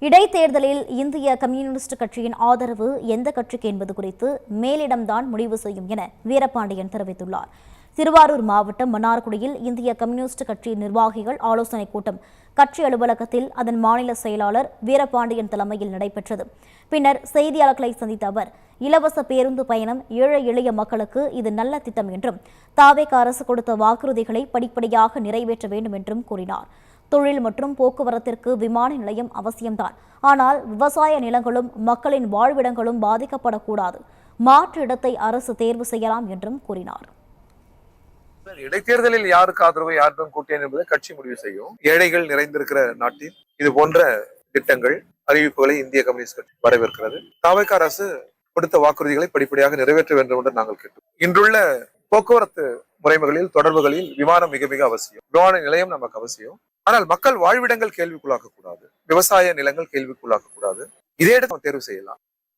இடைத்தேர்தலில் இந்திய கம்யூனிஸ்ட் கட்சியின் ஆதரவு எந்த கட்சிக்கு என்பது குறித்து மேலிடம்தான் முடிவு செய்யும் என வீரபாண்டியன் தெரிவித்துள்ளார். திருவாரூர் மாவட்டம் மன்னார்குடியில் இந்திய கம்யூனிஸ்ட் கட்சி நிர்வாகிகள் ஆலோசனைக் கூட்டம் கட்சி அலுவலகத்தில் அதன் மாநில செயலாளர் வீரபாண்டியன் தலைமையில் நடைபெற்றது. பின்னர் செய்தியாளர்களை சந்தித்த அவர், இலவச பேருந்து பயணம் ஏழை எளிய மக்களுக்கு இது நல்ல திட்டம் என்றும் தாவேக அரசு கொடுத்த வாக்குறுதிகளை படிப்படியாக நிறைவேற்ற வேண்டும் என்றும் கூறினார். தொழில் மற்றும் போக்குவரத்திற்கு விமான நிலையம் அவசியம்தான். ஆனால் விவசாய நிலங்களும் மக்களின் வாழ்விடங்களும் பாதிக்கப்படக்கூடாது. மாற்று இடத்தை அரசு தேர்வு செய்யலாம் என்றும் கூறினார். இடைத்தேர்தலில் யாருக்கு ஆதரவு யாருடன் கூட்டணி என்பதை கட்சி முடிவு செய்யும். ஏழைகள் நிறைந்திருக்கிற நாட்டில் இது போன்ற திட்டங்கள் அறிவிப்புகளை இந்திய கம்யூனிஸ்ட் கட்சி வரவேற்கிறது. தாவேக அரசு கொடுத்த வாக்குறுதிகளை படிப்படியாக நிறைவேற்ற வேண்டும் என்று நாங்கள் கேட்டோம். இன்றுள்ள போக்குவரத்து முறைமைகளில் தொடர்புகளில் விமானம் மிக மிக அவசியம். விமான நிலையம் நமக்கு அவசியம். ஆனால் மக்கள் வாழ்விடங்கள் கேள்விக்குள்ளாக்க கூடாது, விவசாய நிலங்கள் கேள்விக்குள்ளாக்க கூடாது. இதே இடத்தை தேர்வு செய்யலாம்.